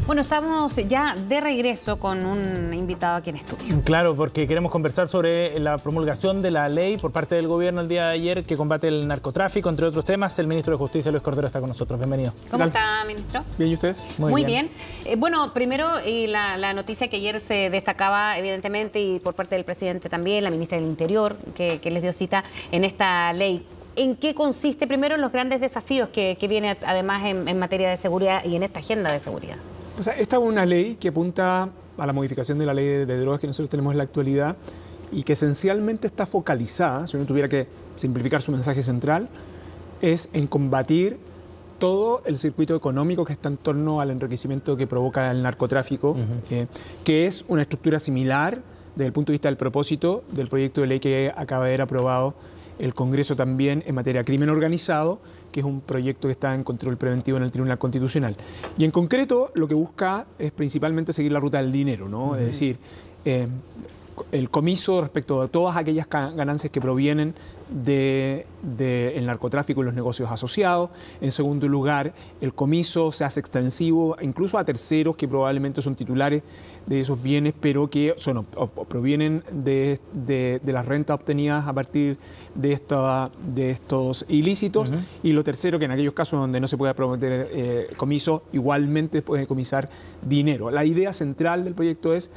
Bueno, estamos ya de regreso con un invitado aquí en estudio. Claro, porque queremos conversar sobre la promulgación de la ley por parte del gobierno el día de ayer que combate el narcotráfico, entre otros temas. El ministro de Justicia, Luis Cordero, está con nosotros. Bienvenido. ¿Cómo está, ministro? Bien, ¿y ustedes? Muy bien. Bueno, primero la noticia que ayer se destacaba, evidentemente, y por parte del presidente también, la ministra del Interior, que les dio cita en esta ley. ¿En qué consiste, primero, los grandes desafíos que viene además en materia de seguridad y en esta agenda de seguridad? O sea, esta es una ley que apunta a la modificación de la ley de drogas que nosotros tenemos en la actualidad y que esencialmente está focalizada, si uno tuviera que simplificar su mensaje central, es en combatir todo el circuito económico que está en torno al enriquecimiento que provoca el narcotráfico, que es una estructura similar desde el punto de vista del propósito del proyecto de ley que acaba de ser aprobado el Congreso también en materia de crimen organizado, que es un proyecto que está en control preventivo en el Tribunal Constitucional. Y en concreto lo que busca es principalmente seguir la ruta del dinero, ¿no? Es decir, el comiso respecto a todas aquellas ganancias que provienen del narcotráfico y los negocios asociados. En segundo lugar, el comiso se hace extensivo incluso a terceros que probablemente son titulares de esos bienes, pero que son o provienen de las rentas obtenidas a partir de estos ilícitos. Y lo tercero, que en aquellos casos donde no se pueda prometer comiso, igualmente puede decomisar dinero. La idea central del proyecto es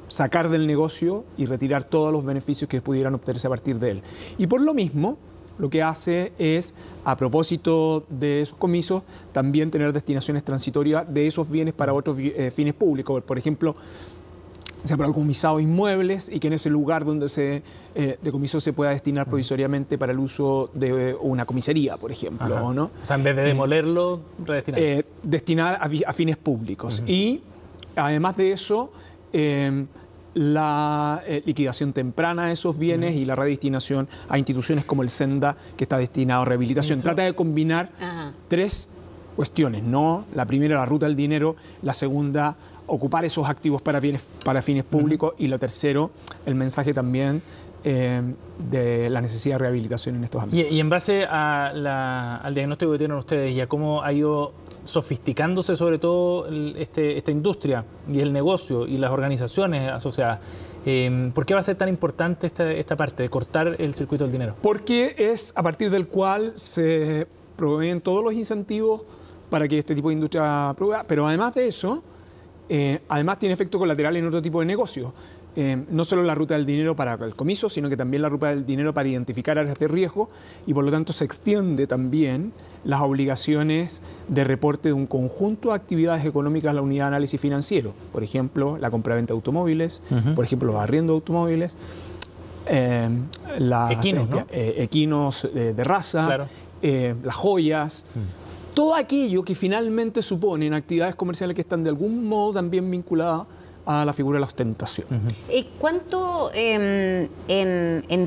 sacar del negocio y retirar todos los beneficios que pudieran obtenerse a partir de él. Y por lo mismo, lo que hace es, a propósito de esos comisos, también tener destinaciones transitorias de esos bienes para otros fines públicos. Por ejemplo, se han decomisado inmuebles y que en ese lugar donde se decomisó se pueda destinar provisoriamente para el uso de una comisaría, por ejemplo, ¿no? O sea, en vez de demolerlo, redestinar. Destinar a fines públicos. Y además de eso, la liquidación temprana de esos bienes y la redestinación a instituciones como el Senda, que está destinado a rehabilitación. Trata de combinar tres cuestiones, ¿no? La primera, la ruta del dinero; la segunda, ocupar esos activos para fines públicos; y lo tercero, el mensaje también de la necesidad de rehabilitación en estos ámbitos. Y en base al diagnóstico que tienen ustedes y a cómo ha ido sofisticándose sobre todo esta industria y el negocio y las organizaciones asociadas, ¿por qué va a ser tan importante esta parte de cortar el circuito del dinero? Porque es a partir del cual se proveen todos los incentivos para que este tipo de industria provea, pero además de eso, además tiene efecto colateral en otro tipo de negocios. No solo la ruta del dinero para el comiso, sino que también la ruta del dinero para identificar áreas de riesgo, y por lo tanto se extiende también las obligaciones de reporte de un conjunto de actividades económicas a la unidad de análisis financiero. Por ejemplo, la compraventa de automóviles, por ejemplo, los arriendos de automóviles, equinos, ¿no? Equinos de raza, claro. Las joyas. Todo aquello que finalmente suponen actividades comerciales que están de algún modo también vinculadas a la figura de la ostentación. ¿Cuánto en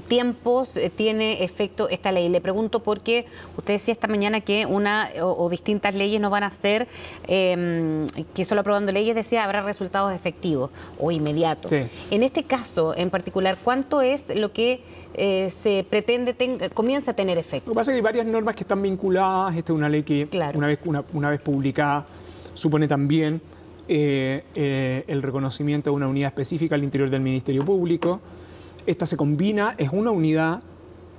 tiempos tiene efecto esta ley? Le pregunto porque usted decía esta mañana que una o distintas leyes no van a ser, que solo aprobando leyes, decía, habrá resultados efectivos o inmediatos. Sí. En este caso en particular, ¿cuánto es lo que se pretende comienza a tener efecto? Lo que pasa es que hay varias normas que están vinculadas. Esta es una ley que, claro, una vez publicada, supone también el reconocimiento de una unidad específica al interior del Ministerio Público. Esta se combina, es una unidad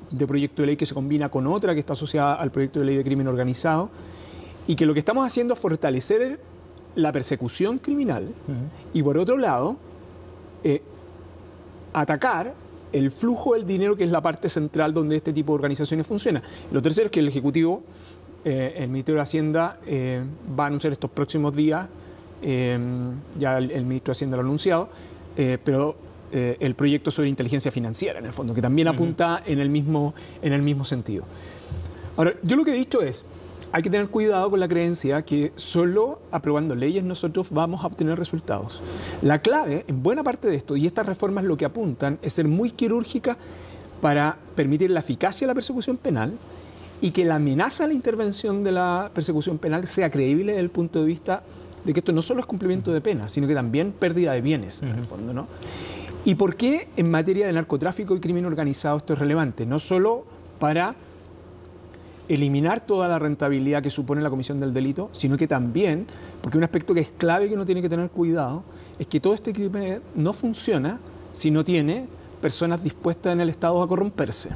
de proyecto de ley que se combina con otra que está asociada al proyecto de ley de crimen organizado, y que lo que estamos haciendo es fortalecer la persecución criminal y, por otro lado, atacar el flujo del dinero, que es la parte central donde este tipo de organizaciones funcionan. Lo tercero es que el Ejecutivo, el Ministerio de Hacienda, va a anunciar estos próximos días, ya el ministro de Hacienda lo ha anunciado, pero el proyecto sobre inteligencia financiera, en el fondo, que también apunta en el mismo sentido. Ahora, yo lo que he dicho es, hay que tener cuidado con la creencia que solo aprobando leyes nosotros vamos a obtener resultados. La clave, en buena parte de esto, y estas reformas lo que apuntan, es ser muy quirúrgica para permitir la eficacia de la persecución penal y que la amenaza a la intervención de la persecución penal sea creíble desde el punto de vista de que esto no solo es cumplimiento de pena, sino que también pérdida de bienes, en el fondo, ¿no? ¿Y por qué en materia de narcotráfico y crimen organizado esto es relevante? No solo para eliminar toda la rentabilidad que supone la comisión del delito, sino que también, porque un aspecto que es clave que uno tiene que tener cuidado, es que todo este crimen no funciona si no tiene personas dispuestas en el Estado a corromperse.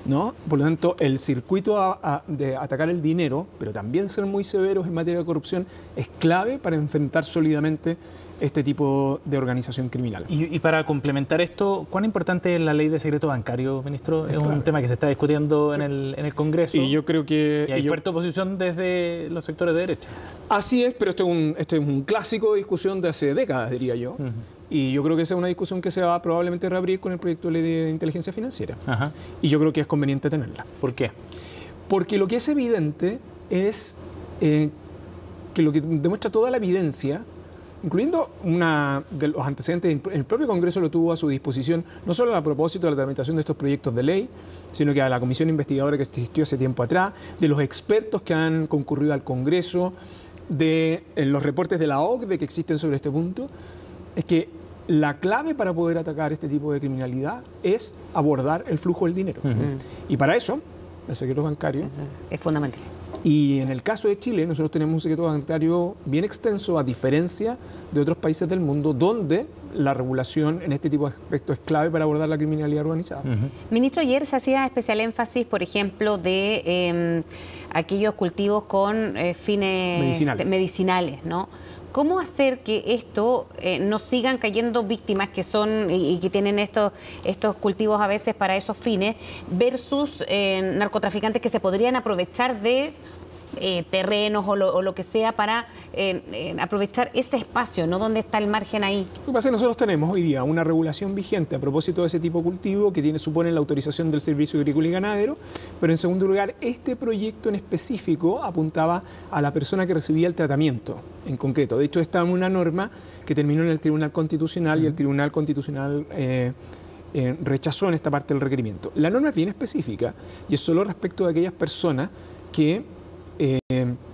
¿No? Por lo tanto, el circuito de atacar el dinero, pero también ser muy severos en materia de corrupción, es clave para enfrentar sólidamente este tipo de organización criminal. Y para complementar esto, ¿cuán importante es la ley de secreto bancario, ministro? Es un tema que se está discutiendo en el Congreso. Y yo creo que... Y hay fuerte oposición desde los sectores de derecha. Así es, pero esto es un clásico de discusión de hace décadas, diría yo. Y yo creo que esa es una discusión que se va a probablemente reabrir con el proyecto de ley de inteligencia financiera. Y yo creo que es conveniente tenerla. ¿Por qué? Porque lo que es evidente es que lo que demuestra toda la evidencia, incluyendo una de los antecedentes, el propio Congreso lo tuvo a su disposición, no solo a propósito de la tramitación de estos proyectos de ley, sino que a la comisión investigadora que existió hace tiempo atrás, de los expertos que han concurrido al Congreso, de los reportes de la OCDE que existen sobre este punto, es que la clave para poder atacar este tipo de criminalidad es abordar el flujo del dinero. Y para eso, el secreto bancario es fundamental. Y en el caso de Chile, nosotros tenemos un secreto bancario bien extenso, a diferencia de otros países del mundo, donde la regulación en este tipo de aspectos es clave para abordar la criminalidad organizada. Ministro, ayer se hacía especial énfasis, por ejemplo, de aquellos cultivos con fines medicinales, ¿no? ¿Cómo hacer que esto no sigan cayendo víctimas que son y que tienen estos cultivos a veces para esos fines versus narcotraficantes que se podrían aprovechar de terrenos o lo que sea para aprovechar ese espacio, ¿no? ¿Dónde está el margen ahí? Lo que pasa es que nosotros tenemos hoy día una regulación vigente a propósito de ese tipo de cultivo que supone la autorización del Servicio Agrícola y Ganadero, pero en segundo lugar, este proyecto en específico apuntaba a la persona que recibía el tratamiento en concreto. De hecho, está en una norma que terminó en el Tribunal Constitucional y el Tribunal Constitucional rechazó en esta parte del requerimiento. La norma es bien específica y es solo respecto de aquellas personas que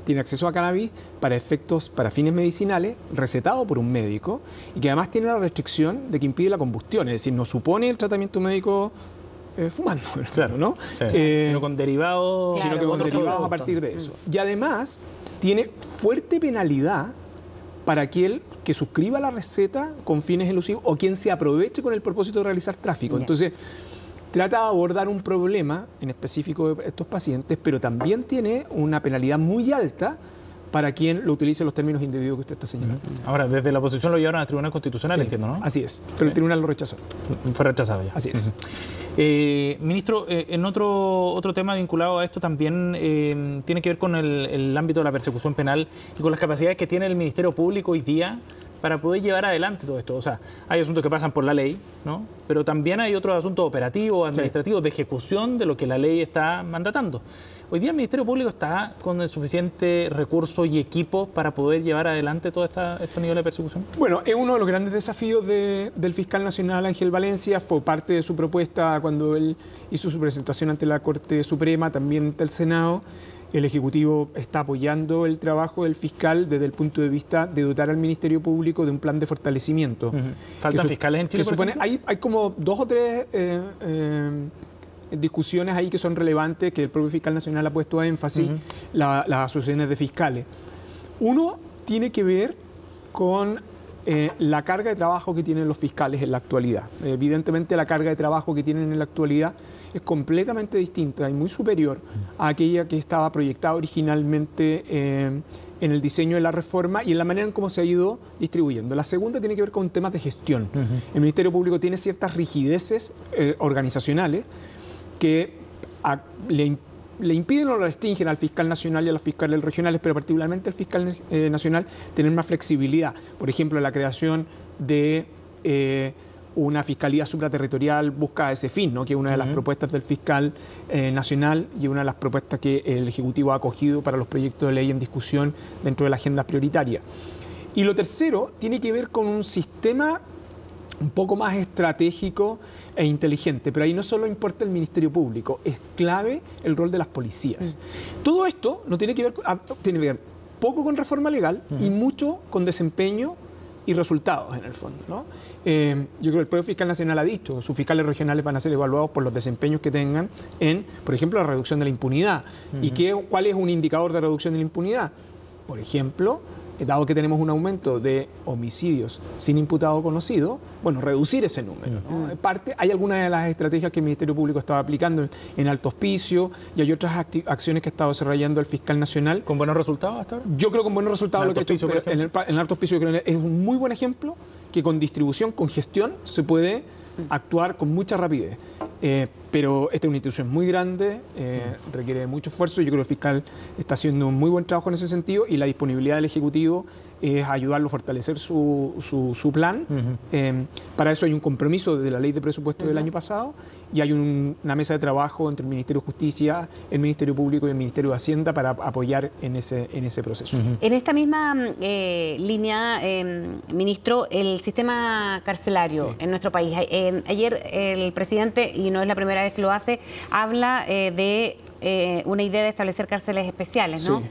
tiene acceso a cannabis para fines medicinales, recetado por un médico, y que además tiene la restricción de que impide la combustión, es decir, no supone el tratamiento médico fumando, claro, ¿no? Sí. Sino con derivados, sino que con derivados a partir de eso. Y además tiene fuerte penalidad para aquel que suscriba la receta con fines elusivos o quien se aproveche con el propósito de realizar tráfico. Entonces, trata de abordar un problema en específico de estos pacientes, pero también tiene una penalidad muy alta para quien lo utilice en los términos indebidos que usted está señalando. Ahora, desde la oposición lo llevaron al Tribunal Constitucional, sí, entiendo, ¿no? Así es, pero el tribunal lo rechazó. Fue rechazado ya. Así es. Ministro, en otro tema vinculado a esto también tiene que ver con el ámbito de la persecución penal y con las capacidades que tiene el Ministerio Público hoy día para poder llevar adelante todo esto. O sea, hay asuntos que pasan por la ley, ¿no? Pero también hay otros asuntos operativos, administrativos, de ejecución de lo que la ley está mandatando. Hoy día el Ministerio Público está con el suficiente recurso y equipo para poder llevar adelante todo este nivel de persecución. Bueno, es uno de los grandes desafíos del fiscal nacional Ángel Valencia. Fue parte de su propuesta cuando él hizo su presentación ante la Corte Suprema, también ante el Senado. El Ejecutivo está apoyando el trabajo del fiscal desde el punto de vista de dotar al Ministerio Público de un plan de fortalecimiento. ¿Faltan fiscales en Chile, por ejemplo? Hay como 2 o 3 discusiones ahí que son relevantes, que el propio fiscal nacional ha puesto énfasis, las asociaciones de fiscales. Uno tiene que ver con la carga de trabajo que tienen los fiscales en la actualidad. Evidentemente la carga de trabajo que tienen en la actualidad es completamente distinta y muy superior a aquella que estaba proyectada originalmente en el diseño de la reforma y en la manera en cómo se ha ido distribuyendo. La segunda tiene que ver con temas de gestión. El Ministerio Público tiene ciertas rigideces organizacionales que le impiden o le restringen al fiscal nacional y a los fiscales regionales, pero particularmente al fiscal nacional, tener más flexibilidad. Por ejemplo, la creación de una fiscalía supraterritorial busca ese fin, ¿no? Que es una de las propuestas del fiscal nacional y una de las propuestas que el Ejecutivo ha acogido para los proyectos de ley en discusión dentro de la agenda prioritaria. Y lo tercero tiene que ver con un sistema un poco más estratégico e inteligente, pero ahí no solo importa el Ministerio Público, es clave el rol de las policías. Todo esto no tiene que ver, tiene que ver poco con reforma legal y mucho con desempeño y resultados en el fondo, ¿no? Yo creo que el propio fiscal nacional ha dicho, sus fiscales regionales van a ser evaluados por los desempeños que tengan en, por ejemplo, la reducción de la impunidad. ¿Y cuál es un indicador de reducción de la impunidad? Por ejemplo, dado que tenemos un aumento de homicidios sin imputado conocido, bueno, reducir ese número, ¿no? Hay algunas de las estrategias que el Ministerio Público estaba aplicando en Alto Hospicio y hay otras acciones que ha estado desarrollando el fiscal nacional. ¿Con buenos resultados hasta ahora? Yo creo que con buenos resultados lo que ha hecho en Alto Hospicio es un muy buen ejemplo que con distribución, con gestión, se puede actuar con mucha rapidez. Pero esta es una institución muy grande, requiere de mucho esfuerzo. Yo creo que el fiscal está haciendo un muy buen trabajo en ese sentido y la disponibilidad del Ejecutivo es ayudarlo a fortalecer su plan. Para eso hay un compromiso de la Ley de Presupuesto del año pasado y hay una mesa de trabajo entre el Ministerio de Justicia, el Ministerio Público y el Ministerio de Hacienda para apoyar en ese proceso. En esta misma línea, ministro, el sistema carcelario en nuestro país. Ayer el presidente, y no es la primera vez que lo hace, habla de una idea de establecer cárceles especiales, ¿no? Sí.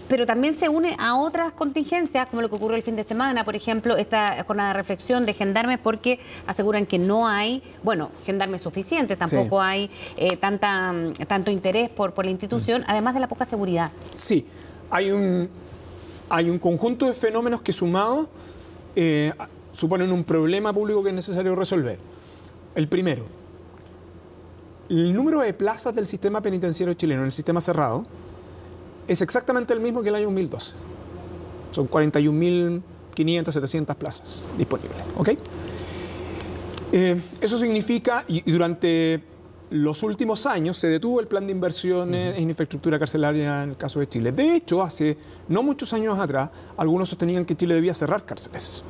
Pero también se une a otras contingencias, como lo que ocurrió el fin de semana, por ejemplo, esta jornada de reflexión de gendarmes, porque aseguran que no hay, gendarmes suficientes, tampoco hay tanto interés por la institución, además de la poca seguridad. Sí, hay un conjunto de fenómenos que sumados suponen un problema público que es necesario resolver. El primero, el número de plazas del sistema penitenciario chileno en el sistema cerrado es exactamente el mismo que el año 2012. Son 41.500, 700 plazas disponibles. ¿Okay? Eso significa, y durante los últimos años se detuvo el plan de inversiones en infraestructura carcelaria en el caso de Chile. De hecho, hace no muchos años atrás, algunos sostenían que Chile debía cerrar cárceles.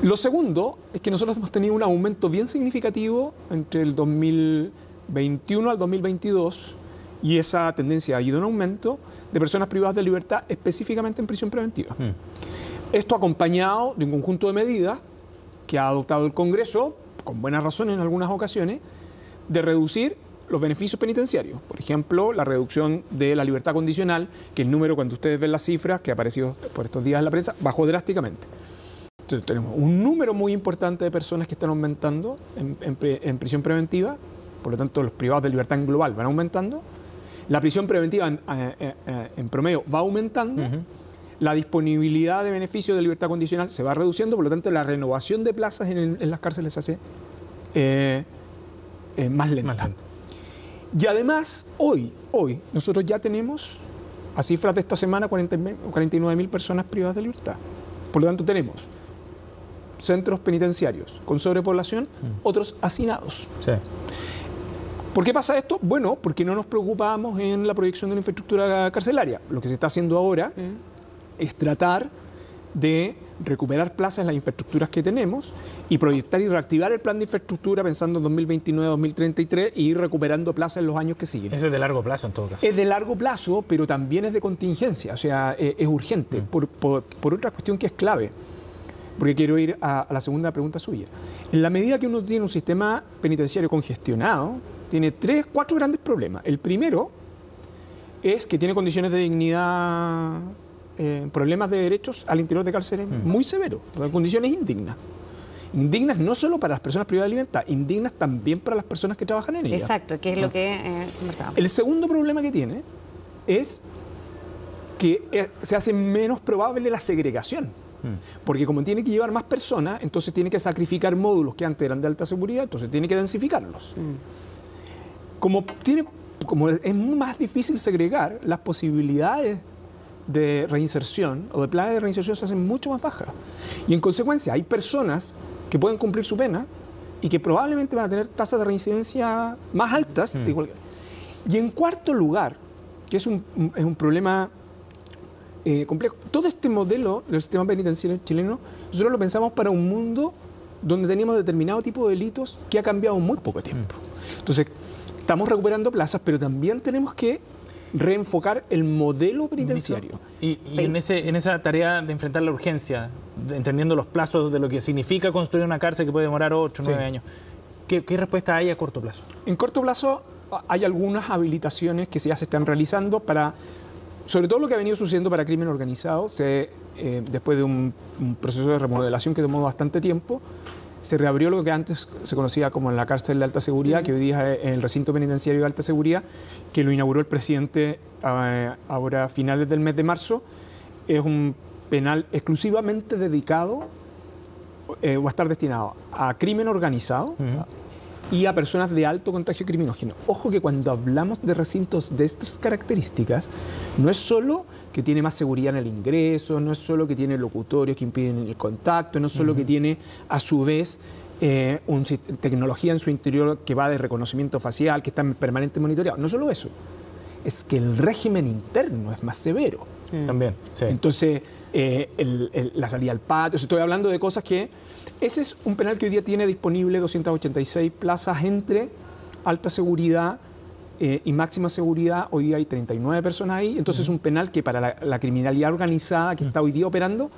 Lo segundo es que nosotros hemos tenido un aumento bien significativo entre el 2021 al 2022 y esa tendencia ha ido en aumento de personas privadas de libertad, específicamente en prisión preventiva. Esto acompañado de un conjunto de medidas que ha adoptado el Congreso, con buenas razones en algunas ocasiones, de reducir los beneficios penitenciarios. Por ejemplo, la reducción de la libertad condicional, que el número, cuando ustedes ven las cifras que ha aparecido por estos días en la prensa, bajó drásticamente. Entonces, tenemos un número muy importante de personas que están aumentando en prisión preventiva, por lo tanto los privados de libertad en global van aumentando, la prisión preventiva en promedio va aumentando, la disponibilidad de beneficios de libertad condicional se va reduciendo, por lo tanto la renovación de plazas en las cárceles se hace más lenta. Y además, hoy nosotros ya tenemos, a cifras de esta semana, 49.000 personas privadas de libertad. Por lo tanto, tenemos centros penitenciarios con sobrepoblación, otros hacinados. Sí. ¿Por qué pasa esto? Bueno, porque no nos preocupamos en la proyección de la infraestructura carcelaria. Lo que se está haciendo ahora es tratar de recuperar plazas en las infraestructuras que tenemos y proyectar y reactivar el plan de infraestructura pensando en 2029-2033 y ir recuperando plazas en los años que siguen. Ese es de largo plazo en todo caso. Es de largo plazo, pero también es de contingencia, o sea, es urgente, por otra cuestión que es clave, porque quiero ir a la segunda pregunta suya. En la medida que uno tiene un sistema penitenciario congestionado, tiene 4 grandes problemas. El primero es que tiene condiciones de dignidad, problemas de derechos al interior de cárceles muy severos, condiciones indignas. Indignas no solo para las personas privadas de libertad, indignas también para las personas que trabajan en ellas. Exacto, que es lo que conversábamos. El segundo problema que tiene es que se hace menos probable la segregación. Porque como tiene que llevar más personas, entonces tiene que sacrificar módulos que antes eran de alta seguridad, entonces tiene que densificarlos. Como es más difícil segregar, las posibilidades de reinserción o de planes de reinserción se hacen mucho más bajas. Y en consecuencia hay personas que pueden cumplir su pena y que probablemente van a tener tasas de reincidencia más altas. Y en cuarto lugar, que es un problema complejo, todo este modelo del sistema penitenciario chileno, nosotros lo pensamos para un mundo donde teníamos determinado tipo de delitos que ha cambiado en muy poco tiempo. Entonces, estamos recuperando plazas, pero también tenemos que reenfocar el modelo penitenciario. Y en esa tarea de enfrentar la urgencia, entendiendo los plazos de lo que significa construir una cárcel que puede demorar 8 o 9 años, ¿qué respuesta hay a corto plazo? En corto plazo hay algunas habilitaciones que ya se están realizando para sobre todo lo que ha venido sucediendo para crimen organizado, después de un proceso de remodelación que tomó bastante tiempo, se reabrió lo que antes se conocía como la cárcel de alta seguridad, que hoy día es el recinto penitenciario de alta seguridad, que lo inauguró el presidente ahora a finales del mes de marzo. Es un penal exclusivamente dedicado o a estar destinado a crimen organizado y a personas de alto contagio criminógeno. Ojo que cuando hablamos de recintos de estas características, no es solo que tiene más seguridad en el ingreso, no es solo que tiene locutorios que impiden el contacto, no es solo que tiene a su vez tecnología en su interior que va de reconocimiento facial, que está en permanente monitoreado. No solo eso, es que el régimen interno es más severo. También, sí. Entonces, la salida al patio, estoy hablando de cosas que... Ese es un penal que hoy día tiene disponible 286 plazas entre alta seguridad y máxima seguridad. Hoy día hay 39 personas ahí. Entonces es un penal que para la criminalidad organizada que está hoy día operando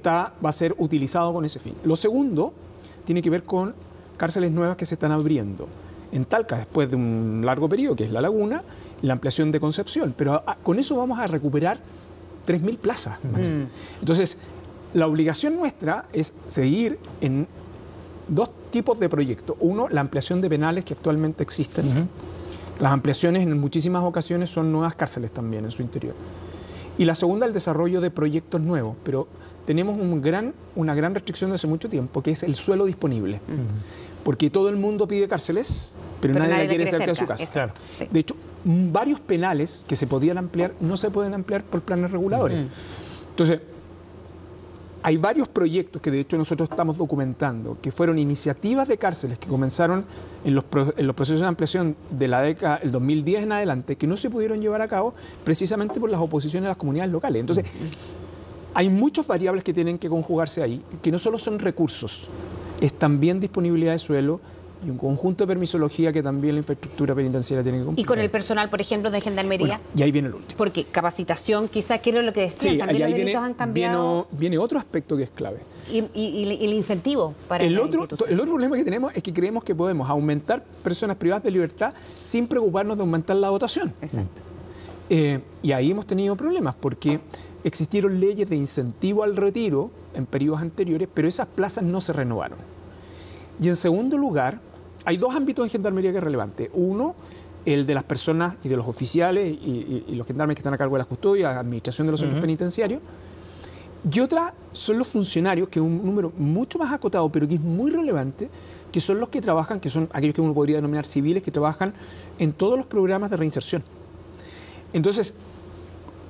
va a ser utilizado con ese fin. Lo segundo tiene que ver con cárceles nuevas que se están abriendo. En Talca, después de un largo periodo, que es La Laguna, la ampliación de Concepción. Pero con eso vamos a recuperar 3.000 plazas máximo. Entonces, la obligación nuestra es seguir en dos tipos de proyectos. Uno, la ampliación de penales que actualmente existen. Las ampliaciones en muchísimas ocasiones son nuevas cárceles también en su interior. Y la segunda, el desarrollo de proyectos nuevos. Pero tenemos una gran restricción desde hace mucho tiempo, que es el suelo disponible. Porque todo el mundo pide cárceles, pero nadie la quiere cerca de su casa. Claro. Sí. De hecho, varios penales que se podían ampliar no se pueden ampliar por planes reguladores. Entonces, hay varios proyectos que de hecho nosotros estamos documentando, que fueron iniciativas de cárceles que comenzaron en los procesos de ampliación de la década, el 2010 en adelante, que no se pudieron llevar a cabo precisamente por las oposiciones de las comunidades locales. Entonces, hay muchas variables que tienen que conjugarse ahí, que no solo son recursos, es también disponibilidad de suelo y un conjunto de permisología que también la infraestructura penitenciaria tiene que cumplir. Y con el personal, por ejemplo, de Gendarmería. Bueno, y ahí viene el último. Porque capacitación, quizás, que era lo que decían, Sí, también ahí los delitos han cambiado. Viene otro aspecto que es clave. Y el incentivo para El la otro problema que tenemos es que creemos que podemos aumentar personas privadas de libertad sin preocuparnos de aumentar la dotación. Exacto. Y ahí hemos tenido problemas porque existieron leyes de incentivo al retiro en periodos anteriores, pero esas plazas no se renovaron. Y en segundo lugar, hay dos ámbitos en Gendarmería que es relevante. Uno, el de las personas y de los oficiales y los gendarmes que están a cargo de la custodia, administración de los centros penitenciarios. Y otra son los funcionarios, que es un número mucho más acotado, pero que es muy relevante, que son los que trabajan, que son aquellos que uno podría denominar civiles, que trabajan en todos los programas de reinserción. Entonces,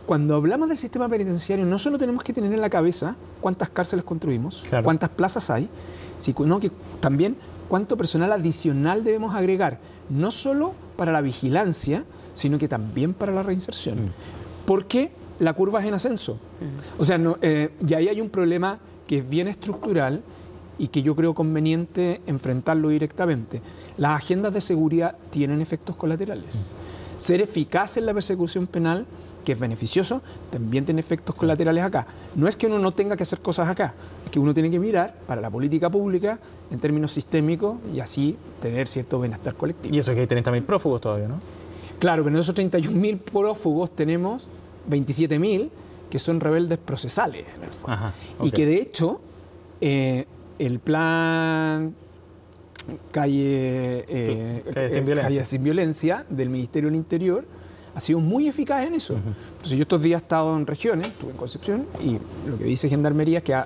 cuando hablamos del sistema penitenciario, no solo tenemos que tener en la cabeza cuántas cárceles construimos, claro, cuántas plazas hay, sino que también cuánto personal adicional debemos agregar, no solo para la vigilancia, sino que también para la reinserción. Porque la curva es en ascenso. O sea, y ahí hay un problema que es bien estructural y que yo creo conveniente enfrentarlo directamente. Las agendas de seguridad tienen efectos colaterales. Ser eficaz en la persecución penal, que es beneficioso, también tiene efectos colaterales acá. No es que uno no tenga que hacer cosas acá, es que uno tiene que mirar para la política pública en términos sistémicos y así tener cierto bienestar colectivo. Y eso es que hay 30.000 prófugos todavía, ¿no? Claro, pero de esos 31.000 prófugos tenemos 27.000 que son rebeldes procesales, en el fondo. Ajá, okay. Y que de hecho, el plan Calle sin Violencia del Ministerio del Interior ha sido muy eficaz en eso. Entonces yo estos días he estado en regiones, estuve en Concepción, y lo que dice Gendarmería es que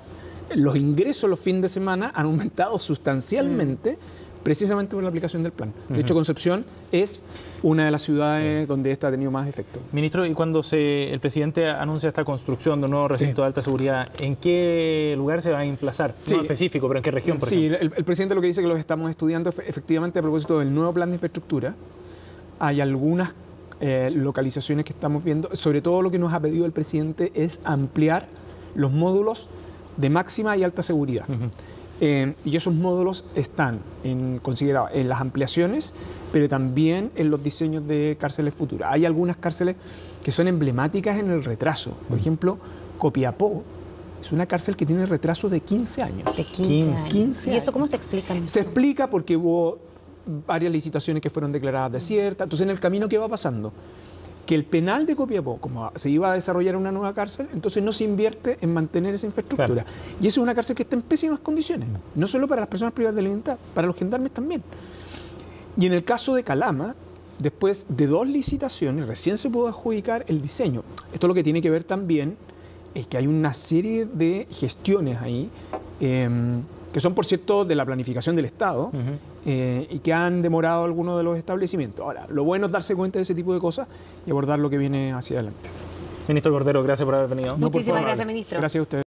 los ingresos los fines de semana han aumentado sustancialmente precisamente por la aplicación del plan. De hecho, Concepción es una de las ciudades donde esto ha tenido más efecto. Ministro, y cuando el presidente anuncia esta construcción de un nuevo recinto de alta seguridad, ¿en qué lugar se va a emplazar? No específico, pero ¿en qué región, por ejemplo? El presidente lo que dice que los estamos estudiando efectivamente a propósito del nuevo plan de infraestructura. Hay algunas localizaciones que estamos viendo. Sobre todo lo que nos ha pedido el presidente es ampliar los módulos de máxima y alta seguridad. Y esos módulos están considerados en las ampliaciones, pero también en los diseños de cárceles futuras. Hay algunas cárceles que son emblemáticas en el retraso. Por ejemplo, Copiapó es una cárcel que tiene retraso de 15 años. De 15 años. ¿Y eso cómo se explica? Se explica porque hubo varias licitaciones que fueron declaradas desiertas. Entonces, en el camino, ¿qué va pasando? que el penal de Copiapó, como se iba a desarrollar una nueva cárcel, entonces no se invierte en mantener esa infraestructura. Claro. Y eso es una cárcel que está en pésimas condiciones, no solo para las personas privadas de libertad, para los gendarmes también. Y en el caso de Calama, después de 2 licitaciones, recién se pudo adjudicar el diseño. Esto lo que tiene que ver también es que hay una serie de gestiones ahí, que son, por cierto, de la planificación del Estado, y que han demorado algunos de los establecimientos. Ahora, lo bueno es darse cuenta de ese tipo de cosas y abordar lo que viene hacia adelante. Ministro Cordero, gracias por haber venido. Muchísimas gracias, ministro. Gracias a ustedes.